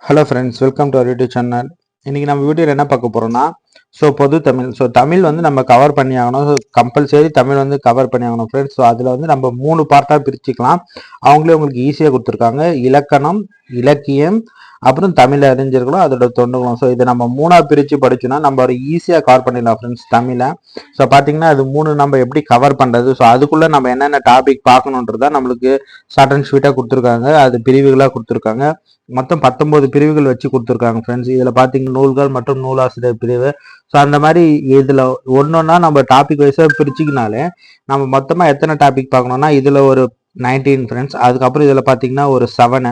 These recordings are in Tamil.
Hello friends, welcome to our YouTube channel. இன்னைக்கு நம்ம வீடியோவில் என்ன பார்க்க போறோம்னா, பொது தமிழ். தமிழ் வந்து நம்ம கவர் பண்ணி ஆகணும். கம்பல்சரி தமிழ் வந்து கவர் பண்ணி ஆகணும் ஃப்ரெண்ட்ஸ். அதில் வந்து நம்ம 3 பார்ட்டாக பிரிச்சுக்கலாம். அவங்களே உங்களுக்கு ஈஸியாக கொடுத்துருக்காங்க. இலக்கணம், இலக்கியம், அப்புறம் தமிழ் அறிஞர்களும் அதோட தொண்டுகளும். இதை நம்ம 3ஆக பிரித்து படிச்சோம்னா நம்ம ஒரு ஈஸியாக கவர் பண்ணிடலாம் ஃப்ரெண்ட்ஸ் தமிழை. பார்த்தீங்கன்னா அது 3 நம்ம எப்படி கவர் பண்ணுறது, அதுக்குள்ளே நம்ம என்னென்ன டாபிக் பார்க்கணுன்றதா நம்மளுக்கு ஷார்ட் அண்ட் ஸ்வீட்டாக கொடுத்துருக்காங்க. அது பிரிவுகளாக கொடுத்துருக்காங்க. மொத்தம் 19 பிரிவுகள் வச்சு கொடுத்துருக்காங்க ஃப்ரெண்ட்ஸ். இதில் பார்த்தீங்கன்னா நூல்கள் மற்றும் நூலாசிரியர் பிரிவு. அந்த மாதிரி இதில் ஒன்னொன்னா நம்ம டாபிக் வைஸாக பிரிச்சுக்கினாலே நம்ம மொத்தமாக எத்தனை டாபிக் பார்க்கணும்னா இதில் ஒரு 19 ஃப்ரெண்ட்ஸ். அதுக்கப்புறம் இதில் பார்த்தீங்கன்னா ஒரு 7.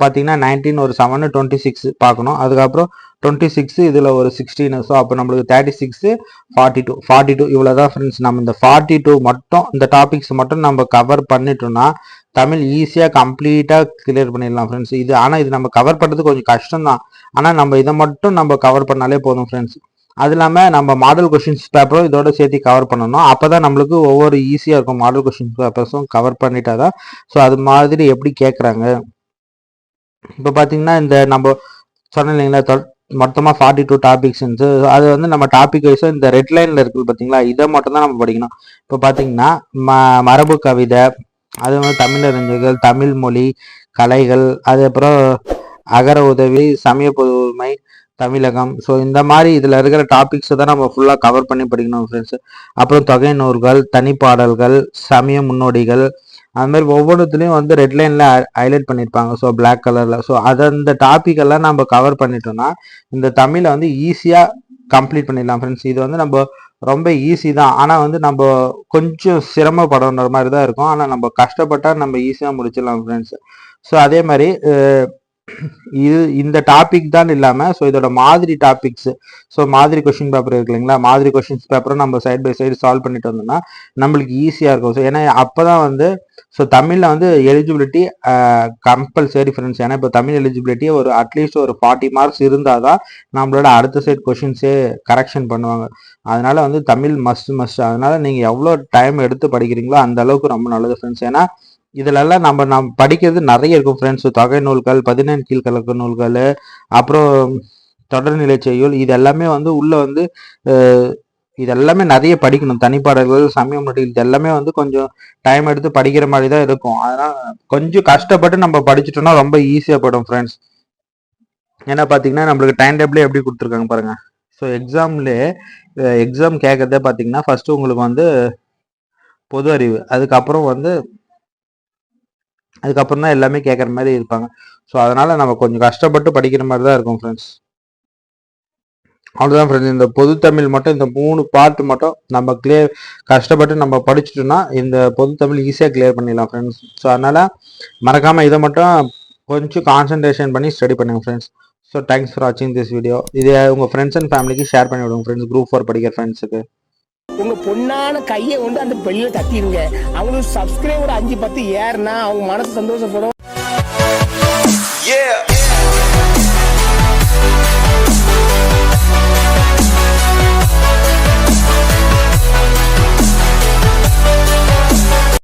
பார்த்தீங்கன்னா 19 ஒரு 7 26 பார்க்கணும். அதுக்கப்புறம் 26 இதில் ஒரு 16. அப்போ நம்மளுக்கு 36 42 இவ்வளோ தான் ஃப்ரெண்ட்ஸ். நம்ம இந்த 42 மட்டும் இந்த டாபிக்ஸ் மட்டும் நம்ம கவர் பண்ணிட்டோம்னா தமிழ் ஈஸியாக கம்ப்ளீட்டாக கிளியர் பண்ணிடலாம் ஃப்ரெண்ட்ஸ். ஆனால் இது நம்ம கவர் பண்ணுறது கொஞ்சம் கஷ்டம் தான். ஆனால் நம்ம இதை மட்டும் நம்ம கவர் பண்ணாலே போதும் ஃப்ரெண்ட்ஸ். அது இல்லாமல் நம்ம மாடல் கொஷின்ஸ் பேப்பரும் இதோட சேர்த்து கவர் பண்ணணும். அப்போ தான் நம்மளுக்கு ஒவ்வொரு ஈஸியாக இருக்கும். மாடல் கொஷின்ஸ் பேப்பர்ஸும் கவர் பண்ணிட்டா தான் அது மாதிரி எப்படி கேட்குறாங்க. இப்போ பார்த்தீங்கன்னா இந்த நம்ம சொன்ன இல்லைங்களா மொத்தமாக 42 டாபிக்ஸ் இருந்து அது வந்து நம்ம டாபிக் வைஸாக இந்த ரெட் லைனில் இருக்குது பார்த்தீங்களா, இதை மட்டும் தான் நம்ம படிக்கணும். இப்போ பார்த்தீங்கன்னா மரபு கவிதை, அது வந்து தமிழறிஞர்கள், தமிழ் மொழி, கலைகள், அதுக்கப்புறம் அகர உதவி, சமய பொதுமை, தமிழகம். இந்த மாதிரி இதில் இருக்கிற டாபிக்ஸை தான் நம்ம ஃபுல்லாக கவர் பண்ணி படிக்கணும் ஃப்ரெண்ட்ஸ். அப்புறம் தொகை நூல்கள், தனிப்பாடல்கள், சமய முன்னோடிகள், அது மாதிரி ஒவ்வொன்றுத்துலேயும் வந்து ரெட் லைனில் ஹைலைட் பண்ணியிருப்பாங்க. பிளாக் கலரில். அந்த டாபிக் எல்லாம் நம்ம கவர் பண்ணிட்டோம்னா இந்த தமிழை வந்து ஈஸியாக கம்ப்ளீட் பண்ணிடலாம் ஃப்ரெண்ட்ஸ். இது வந்து நம்ம ரொம்ப ஈஸி தான். ஆனால் வந்து நம்ம கொஞ்சம் சிரமப்படுற மாதிரி தான் இருக்கும். ஆனால் நம்ம கஷ்டப்பட்டால் நம்ம ஈஸியாக முடிச்சிடலாம் ஃப்ரெண்ட்ஸ். அதே மாதிரி இந்த டாபிக் தான் இல்லாமல் இதோட மாதிரி டாபிக்ஸ், மாதிரி கொஸ்டின் பேப்பர் இருக்கு இல்லைங்களா, மாதிரி கொஸ்டின்ஸ் பேப்பரும் நம்ம சைட் பை சைடு சால்வ் பண்ணிட்டு வந்தோம்னா நம்மளுக்கு ஈஸியாக இருக்கும். ஏன்னா அப்போ தான் வந்து தமிழில் வந்து எலிஜிபிலிட்டி கம்பல்சரி ஃப்ரெண்ட்ஸ். ஏன்னா இப்போ தமிழ் எலிஜிபிலிட்டி ஒரு அட்லீஸ்ட் ஒரு 40 மார்க்ஸ் இருந்தால் தான் நம்மளோட அடுத்த சைட் கொஷின்ஸே கரெக்ஷன் பண்ணுவாங்க. அதனால வந்து தமிழ் மஸ்ட். அதனால நீங்கள் எவ்வளோ டைம் எடுத்து படிக்கிறீங்களோ அந்த அளவுக்கு ரொம்ப நல்லது ஃப்ரெண்ட்ஸ். ஏன்னா இதுலெல்லாம் நம்ம படிக்கிறது நிறைய இருக்கும் ஃப்ரெண்ட்ஸ். தொகை நூல்கள், 17 கீழ்கணக்கு நூல்கள், அப்புறம் தொடர்நிலை செய்யுள், இது எல்லாமே வந்து உள்ள வந்து இதெல்லாமே நிறைய படிக்கணும். தனிப்பாடல்கள், சமய முன்னோடிகள், இது எல்லாமே வந்து கொஞ்சம் டைம் எடுத்து படிக்கிற மாதிரி தான் இருக்கும். அதனால கொஞ்சம் கஷ்டப்பட்டு நம்ம படிச்சுட்டோம்னா ரொம்ப ஈஸியாக போயிடும் ஃப்ரெண்ட்ஸ். ஏன்னா பார்த்தீங்கன்னா நம்மளுக்கு டைம் டேபிளே எப்படி கொடுத்துருக்காங்க பாருங்க. எக்ஸாம் கேட்கறதே பார்த்தீங்கன்னா ஃபர்ஸ்ட் உங்களுக்கு வந்து பொது அறிவு, அதுக்கப்புறம் தான் எல்லாமே கேட்குற மாதிரி இருப்பாங்க. அதனால நம்ம கொஞ்சம் கஷ்டப்பட்டு படிக்கிற மாதிரி தான் இருக்கும் ஃப்ரெண்ட்ஸ். அவ்வளோதான் ஃப்ரெண்ட்ஸ். இந்த பொது தமிழ் மட்டும் இந்த 3 பார்ட் மட்டும் நம்ம கஷ்டப்பட்டு நம்ம படிச்சுட்டோம்னா இந்த பொது தமிழ் ஈஸியாக கிளியர் பண்ணிடலாம் ஃப்ரெண்ட்ஸ். அதனால மறக்காமல் இதை மட்டும் கொஞ்சம் கான்சன்ட்ரேஷன் பண்ணி ஸ்டடி பண்ணுங்க ஃப்ரெண்ட்ஸ். தேங்க்ஸ் ஃபார் வாட்சிங் திஸ் வீடியோ. இதை உங்கள் ஃப்ரெண்ட்ஸ் அண்ட் ஃபேமிலிக்கு ஷேர் பண்ணி விடுங்க ஃப்ரெண்ட்ஸ், குரூப் 4 படிக்கிற ஃப்ரெண்ட்ஸுக்கு. உங்க பொண்ணான கையை வந்து அந்த பெல்ல தட்டிடுங்க. அவங்களுக்கு சப்ஸ்கிரைபர் 5 10 ஏறுனா அவங்க மனசு சந்தோஷப்படும்.